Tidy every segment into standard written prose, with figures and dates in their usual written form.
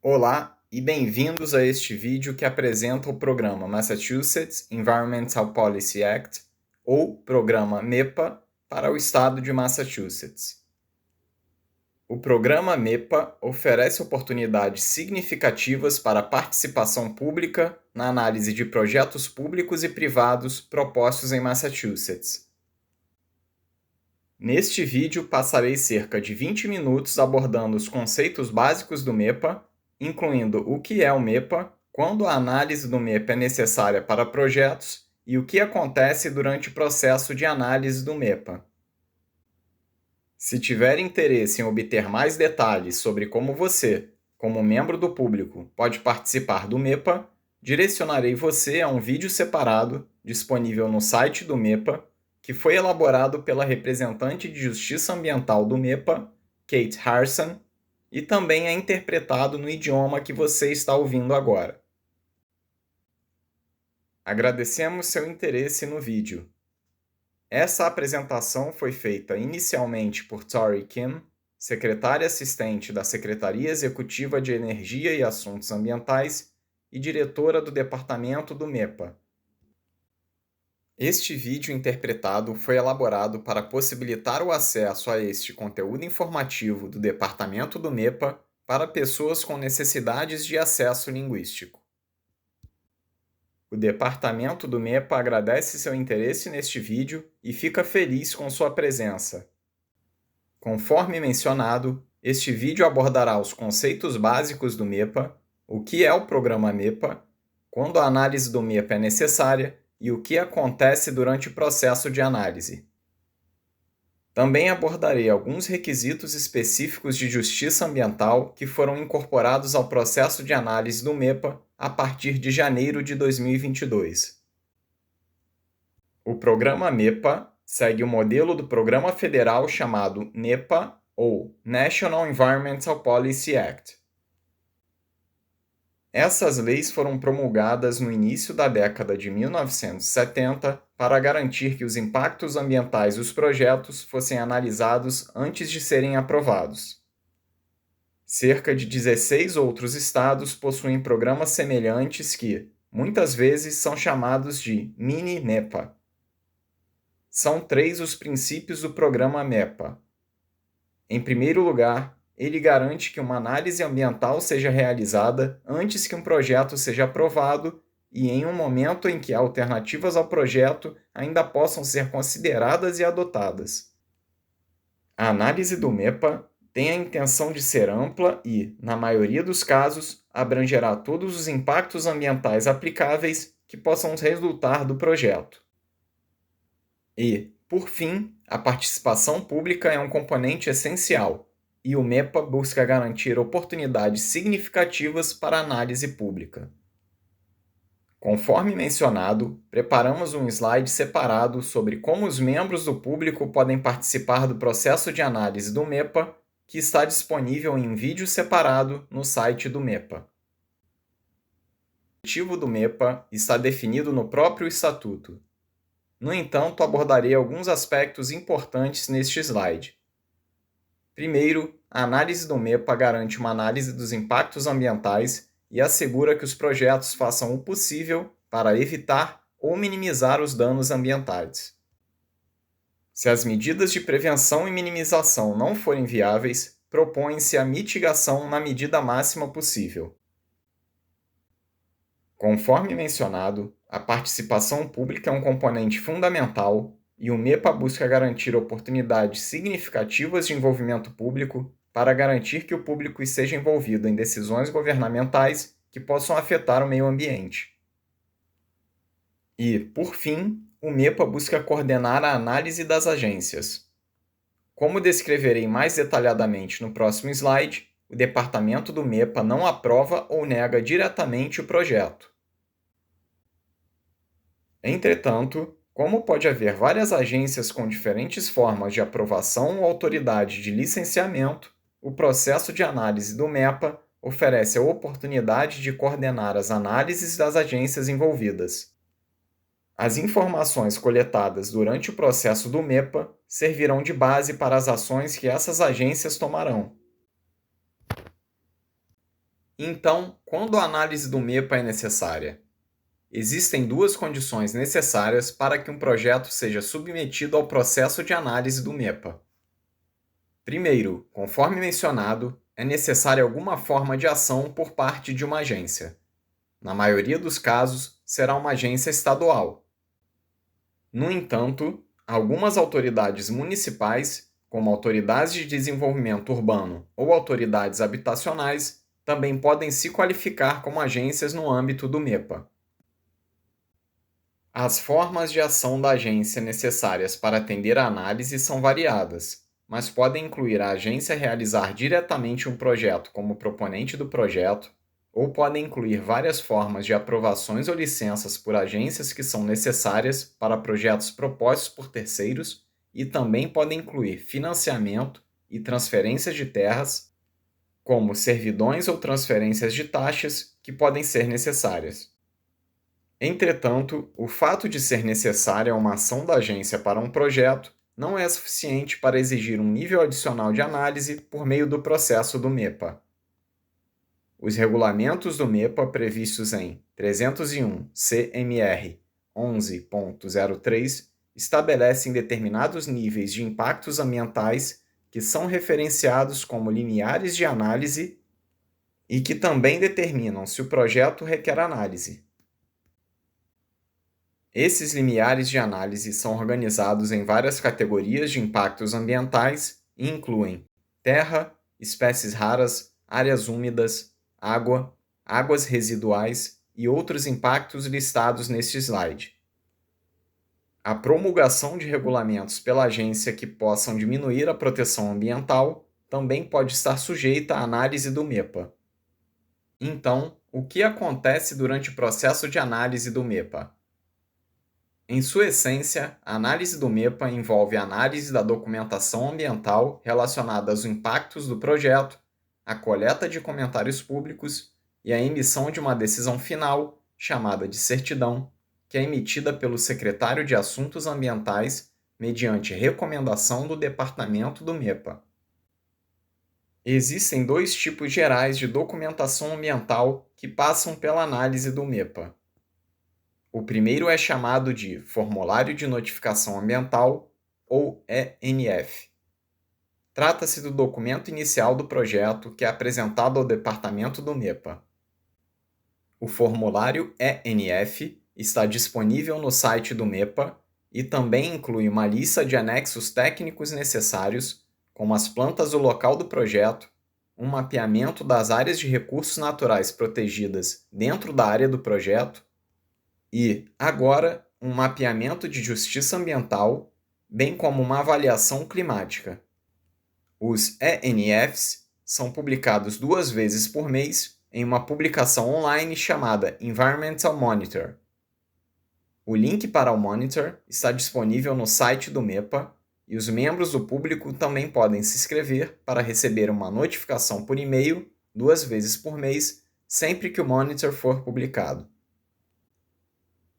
Olá e bem-vindos a este vídeo que apresenta o programa Massachusetts Environmental Policy Act, ou Programa MEPA, para o estado de Massachusetts. O programa MEPA oferece oportunidades significativas para a participação pública na análise de projetos públicos e privados propostos em Massachusetts. Neste vídeo, passarei cerca de 20 minutos abordando os conceitos básicos do MEPA, incluindo o que é o MEPA, quando a análise do MEPA é necessária para projetos e o que acontece durante o processo de análise do MEPA. Se tiver interesse em obter mais detalhes sobre como você, como membro do público, pode participar do MEPA, direcionarei você a um vídeo separado disponível no site do MEPA, que foi elaborado pela representante de Justiça Ambiental do MEPA, Kate Harrison, e também é interpretado no idioma que você está ouvindo agora. Agradecemos seu interesse no vídeo. Essa apresentação foi feita inicialmente por Tori Kim, secretária assistente da Secretaria Executiva de Energia e Assuntos Ambientais e diretora do Departamento do MEPA. Este vídeo interpretado foi elaborado para possibilitar o acesso a este conteúdo informativo do Departamento do MEPA para pessoas com necessidades de acesso linguístico. O Departamento do MEPA agradece seu interesse neste vídeo e fica feliz com sua presença. Conforme mencionado, este vídeo abordará os conceitos básicos do MEPA, o que é o programa MEPA, quando a análise do MEPA é necessária e o que acontece durante o processo de análise. Também abordarei alguns requisitos específicos de justiça ambiental que foram incorporados ao processo de análise do MEPA a partir de janeiro de 2022. O programa MEPA segue o modelo do programa federal chamado NEPA, ou National Environmental Policy Act. Essas leis foram promulgadas no início da década de 1970 para garantir que os impactos ambientais dos projetos fossem analisados antes de serem aprovados. Cerca de 16 outros estados possuem programas semelhantes que, muitas vezes, são chamados de mini-NEPA. São 3 os princípios do programa MEPA. Em primeiro lugar, ele garante que uma análise ambiental seja realizada antes que um projeto seja aprovado e em um momento em que alternativas ao projeto ainda possam ser consideradas e adotadas. A análise do MEPA tem a intenção de ser ampla e, na maioria dos casos, abrangerá todos os impactos ambientais aplicáveis que possam resultar do projeto. E, por fim, a participação pública é um componente essencial, e o MEPA busca garantir oportunidades significativas para a análise pública. Conforme mencionado, preparamos um slide separado sobre como os membros do público podem participar do processo de análise do MEPA, que está disponível em vídeo separado no site do MEPA. O objetivo do MEPA está definido no próprio estatuto. No entanto, abordarei alguns aspectos importantes neste slide. Primeiro, a análise do MEPA garante uma análise dos impactos ambientais e assegura que os projetos façam o possível para evitar ou minimizar os danos ambientais. Se as medidas de prevenção e minimização não forem viáveis, propõe-se a mitigação na medida máxima possível. Conforme mencionado, a participação pública é um componente fundamental e o MEPA busca garantir oportunidades significativas de envolvimento público para garantir que o público esteja envolvido em decisões governamentais que possam afetar o meio ambiente. E, por fim, o MEPA busca coordenar a análise das agências. Como descreverei mais detalhadamente no próximo slide, o departamento do MEPA não aprova ou nega diretamente o projeto. Entretanto, como pode haver várias agências com diferentes formas de aprovação ou autoridade de licenciamento, o processo de análise do MEPA oferece a oportunidade de coordenar as análises das agências envolvidas. As informações coletadas durante o processo do MEPA servirão de base para as ações que essas agências tomarão. Então, quando a análise do MEPA é necessária? Existem duas condições necessárias para que um projeto seja submetido ao processo de análise do MEPA. Primeiro, conforme mencionado, é necessária alguma forma de ação por parte de uma agência. Na maioria dos casos, será uma agência estadual. No entanto, algumas autoridades municipais, como autoridades de desenvolvimento urbano ou autoridades habitacionais, também podem se qualificar como agências no âmbito do MEPA. As formas de ação da agência necessárias para atender à análise são variadas, mas podem incluir a agência realizar diretamente um projeto como proponente do projeto, ou podem incluir várias formas de aprovações ou licenças por agências que são necessárias para projetos propostos por terceiros, e também podem incluir financiamento e transferências de terras, como servidões ou transferências de taxas, que podem ser necessárias. Entretanto, o fato de ser necessária uma ação da agência para um projeto não é suficiente para exigir um nível adicional de análise por meio do processo do MEPA. Os regulamentos do MEPA previstos em 301 CMR 11.03 estabelecem determinados níveis de impactos ambientais que são referenciados como limiares de análise e que também determinam se o projeto requer análise. Esses limiares de análise são organizados em várias categorias de impactos ambientais e incluem terra, espécies raras, áreas úmidas, água, águas residuais e outros impactos listados neste slide. A promulgação de regulamentos pela agência que possam diminuir a proteção ambiental também pode estar sujeita à análise do MEPA. Então, o que acontece durante o processo de análise do MEPA? Em sua essência, a análise do MEPA envolve a análise da documentação ambiental relacionada aos impactos do projeto, a coleta de comentários públicos e a emissão de uma decisão final, chamada de certidão, que é emitida pelo secretário de Assuntos Ambientais mediante recomendação do departamento do MEPA. Existem dois tipos gerais de documentação ambiental que passam pela análise do MEPA. O primeiro é chamado de Formulário de Notificação Ambiental, ou ENF. Trata-se do documento inicial do projeto que é apresentado ao departamento do MEPA. O formulário ENF está disponível no site do MEPA e também inclui uma lista de anexos técnicos necessários, como as plantas do local do projeto, um mapeamento das áreas de recursos naturais protegidas dentro da área do projeto, e, agora, um mapeamento de justiça ambiental, bem como uma avaliação climática. Os ENFs são publicados 2 vezes por mês em uma publicação online chamada Environmental Monitor. O link para o Monitor está disponível no site do MEPA e os membros do público também podem se inscrever para receber uma notificação por e-mail 2 vezes por mês, sempre que o Monitor for publicado.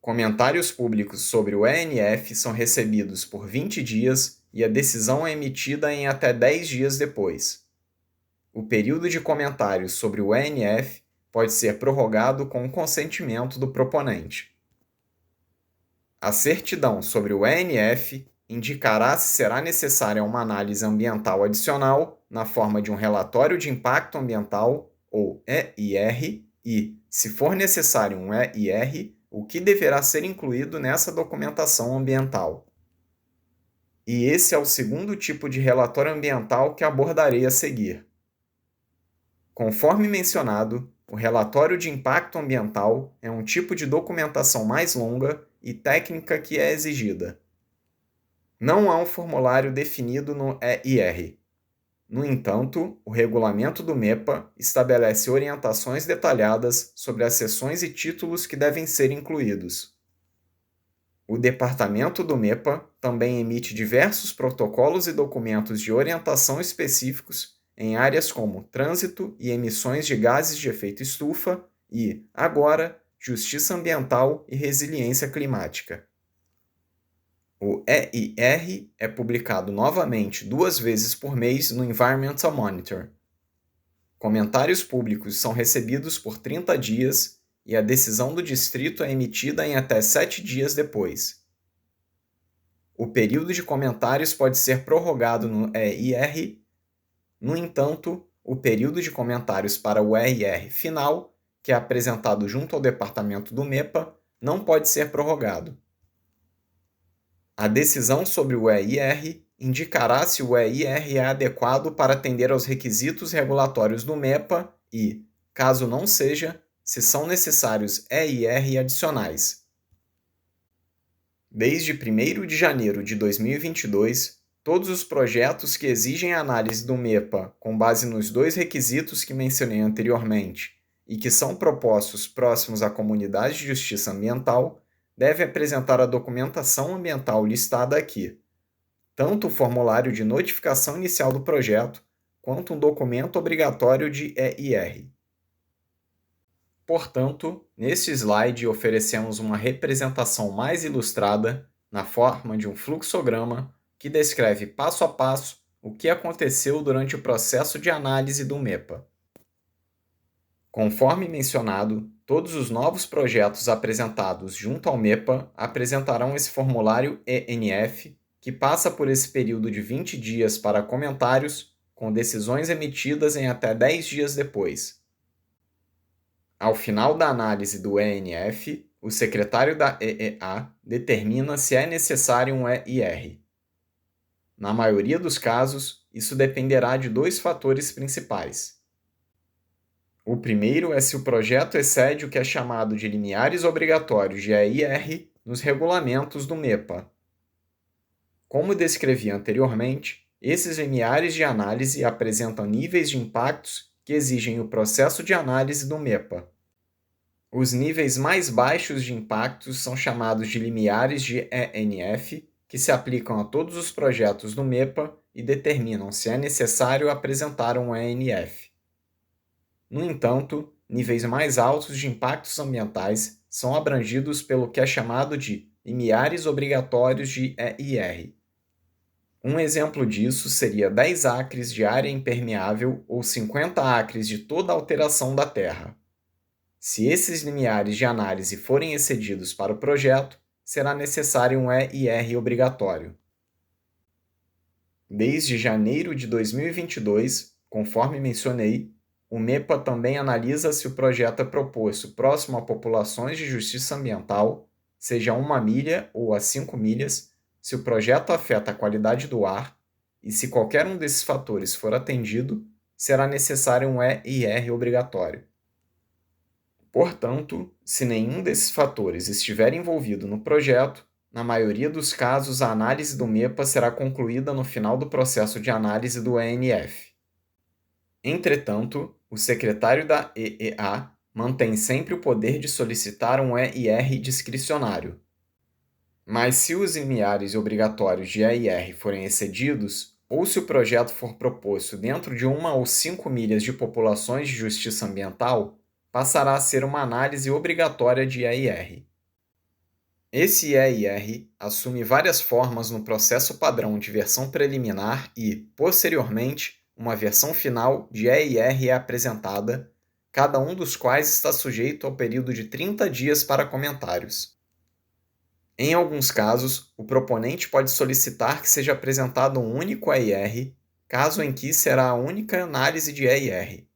Comentários públicos sobre o ENF são recebidos por 20 dias e a decisão é emitida em até 10 dias depois. O período de comentários sobre o ENF pode ser prorrogado com o consentimento do proponente. A certidão sobre o ENF indicará se será necessária uma análise ambiental adicional na forma de um relatório de impacto ambiental, ou EIR, e, se for necessário um EIR, o que deverá ser incluído nessa documentação ambiental. E esse é o segundo tipo de relatório ambiental que abordarei a seguir. Conforme mencionado, o relatório de impacto ambiental é um tipo de documentação mais longa e técnica que é exigida. Não há um formulário definido no EIR. No entanto, o regulamento do MEPA estabelece orientações detalhadas sobre as seções e títulos que devem ser incluídos. O departamento do MEPA também emite diversos protocolos e documentos de orientação específicos em áreas como trânsito e emissões de gases de efeito estufa e, agora, justiça ambiental e resiliência climática. O EIR é publicado novamente 2 vezes por mês no Environmental Monitor. Comentários públicos são recebidos por 30 dias e a decisão do distrito é emitida em até 7 dias depois. O período de comentários pode ser prorrogado no EIR. No entanto, o período de comentários para o EIR final, que é apresentado junto ao departamento do MEPA, não pode ser prorrogado. A decisão sobre o EIR indicará se o EIR é adequado para atender aos requisitos regulatórios do MEPA e, caso não seja, se são necessários EIR adicionais. Desde 1º de janeiro de 2022, todos os projetos que exigem análise do MEPA com base nos 2 requisitos que mencionei anteriormente e que são propostos próximos à comunidade de justiça ambiental devem apresentar a documentação ambiental listada aqui, tanto o formulário de notificação inicial do projeto quanto um documento obrigatório de EIR. Portanto, neste slide oferecemos uma representação mais ilustrada na forma de um fluxograma que descreve passo a passo o que aconteceu durante o processo de análise do MEPA. Conforme mencionado, todos os novos projetos apresentados junto ao MEPA apresentarão esse formulário ENF, que passa por esse período de 20 dias para comentários, com decisões emitidas em até 10 dias depois. Ao final da análise do ENF, o secretário da EEA determina se é necessário um EIR. Na maioria dos casos, isso dependerá de 2 fatores principais. O primeiro é se o projeto excede o que é chamado de limiares obrigatórios de EIR nos regulamentos do MEPA. Como descrevi anteriormente, esses limiares de análise apresentam níveis de impactos que exigem o processo de análise do MEPA. Os níveis mais baixos de impactos são chamados de limiares de ENF, que se aplicam a todos os projetos do MEPA e determinam se é necessário apresentar um ENF. No entanto, níveis mais altos de impactos ambientais são abrangidos pelo que é chamado de limiares obrigatórios de EIR. Um exemplo disso seria 10 acres de área impermeável ou 50 acres de toda a alteração da terra. Se esses limiares de análise forem excedidos para o projeto, será necessário um EIR obrigatório. Desde janeiro de 2022, conforme mencionei, o MEPA também analisa se o projeto é proposto próximo a populações de justiça ambiental, seja a 1 milha ou a 5 milhas, se o projeto afeta a qualidade do ar e, se qualquer um desses fatores for atendido, será necessário um EIR obrigatório. Portanto, se nenhum desses fatores estiver envolvido no projeto, na maioria dos casos a análise do MEPA será concluída no final do processo de análise do ENF. Entretanto, o secretário da EEA mantém sempre o poder de solicitar um EIR discricionário. Mas se os limiares obrigatórios de EIR forem excedidos, ou se o projeto for proposto dentro de 1 ou 5 milhas de populações de justiça ambiental, passará a ser uma análise obrigatória de EIR. Esse EIR assume várias formas no processo padrão de versão preliminar e, posteriormente, uma versão final de EIR é apresentada, cada um dos quais está sujeito ao período de 30 dias para comentários. Em alguns casos, o proponente pode solicitar que seja apresentado um único EIR, caso em que será a única análise de EIR.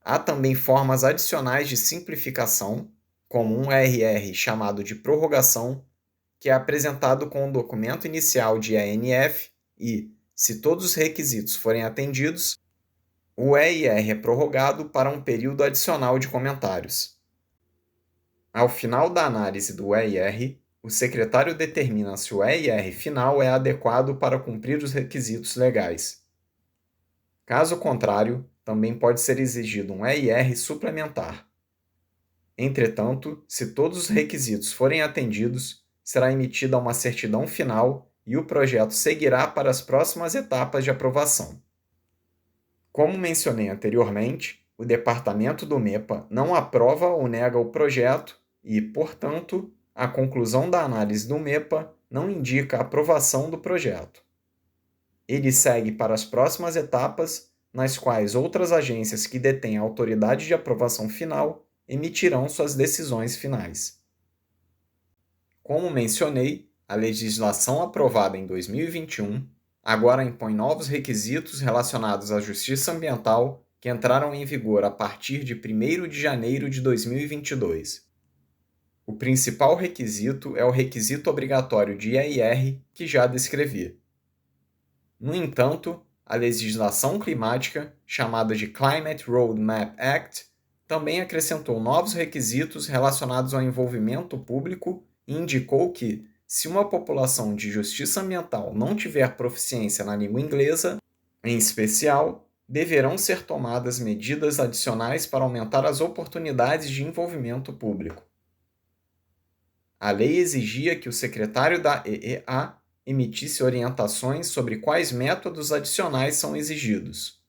Há também formas adicionais de simplificação, como um EIR chamado de prorrogação, que é apresentado com o documento inicial de ENF e, se todos os requisitos forem atendidos, o EIR é prorrogado para um período adicional de comentários. Ao final da análise do EIR, o secretário determina se o EIR final é adequado para cumprir os requisitos legais. Caso contrário, também pode ser exigido um EIR suplementar. Entretanto, se todos os requisitos forem atendidos, será emitida uma certidão final e o projeto seguirá para as próximas etapas de aprovação. Como mencionei anteriormente, o departamento do MEPA não aprova ou nega o projeto e, portanto, a conclusão da análise do MEPA não indica a aprovação do projeto. Ele segue para as próximas etapas nas quais outras agências que detêm a autoridade de aprovação final emitirão suas decisões finais. Como mencionei, a legislação aprovada em 2021 agora impõe novos requisitos relacionados à justiça ambiental que entraram em vigor a partir de 1º de janeiro de 2022. O principal requisito é o requisito obrigatório de EIR, que já descrevi. No entanto, a legislação climática, chamada de Climate Roadmap Act, também acrescentou novos requisitos relacionados ao envolvimento público e indicou que, se uma população de justiça ambiental não tiver proficiência na língua inglesa, em especial, deverão ser tomadas medidas adicionais para aumentar as oportunidades de envolvimento público. A lei exigia que o secretário da EEA emitisse orientações sobre quais métodos adicionais são exigidos.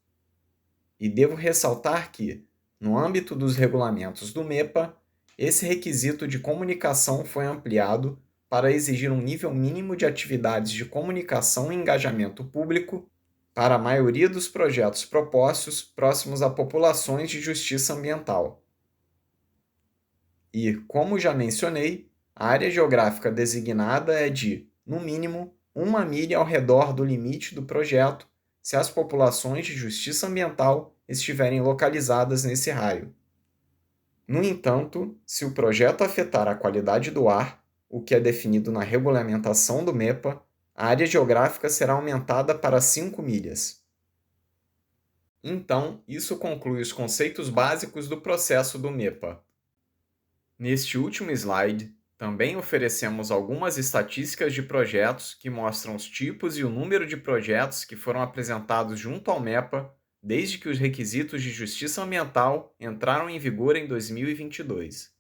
E devo ressaltar que, no âmbito dos regulamentos do MEPA, esse requisito de comunicação foi ampliado para exigir um nível mínimo de atividades de comunicação e engajamento público para a maioria dos projetos propostos próximos a populações de justiça ambiental. E, como já mencionei, a área geográfica designada é de, no mínimo, 1 milha ao redor do limite do projeto, se as populações de justiça ambiental estiverem localizadas nesse raio. No entanto, se o projeto afetar a qualidade do ar, o que é definido na regulamentação do MEPA, a área geográfica será aumentada para 5 milhas. Então, isso conclui os conceitos básicos do processo do MEPA. Neste último slide, também oferecemos algumas estatísticas de projetos que mostram os tipos e o número de projetos que foram apresentados junto ao MEPA desde que os requisitos de justiça ambiental entraram em vigor em 2022.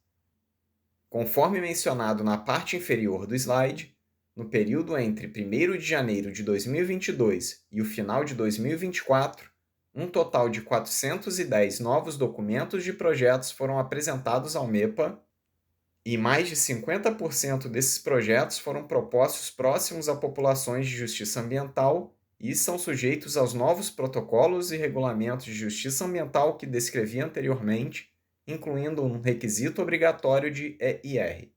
Conforme mencionado na parte inferior do slide, no período entre 1º de janeiro de 2022 e o final de 2024, um total de 410 novos documentos de projetos foram apresentados ao MEPA e mais de 50% desses projetos foram propostos próximos a populações de justiça ambiental e são sujeitos aos novos protocolos e regulamentos de justiça ambiental que descrevi anteriormente, incluindo um requisito obrigatório de EIR.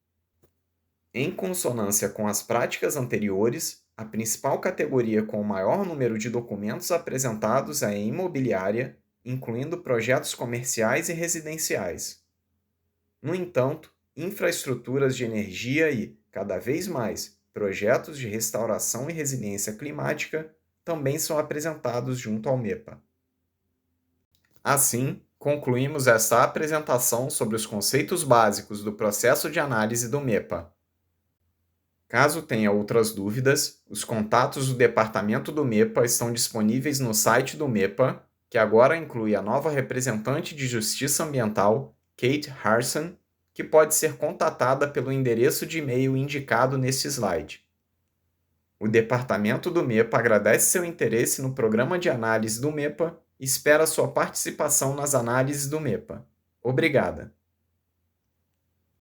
Em consonância com as práticas anteriores, a principal categoria com o maior número de documentos apresentados é a imobiliária, incluindo projetos comerciais e residenciais. No entanto, infraestruturas de energia e, cada vez mais, projetos de restauração e resiliência climática também são apresentados junto ao MEPA. Assim, concluímos esta apresentação sobre os conceitos básicos do processo de análise do MEPA. Caso tenha outras dúvidas, os contatos do departamento do MEPA estão disponíveis no site do MEPA, que agora inclui a nova representante de Justiça Ambiental, Kate Harson, que pode ser contatada pelo endereço de e-mail indicado neste slide. O departamento do MEPA agradece seu interesse no programa de análise do MEPA e espera sua participação nas análises do MEPA. Obrigada!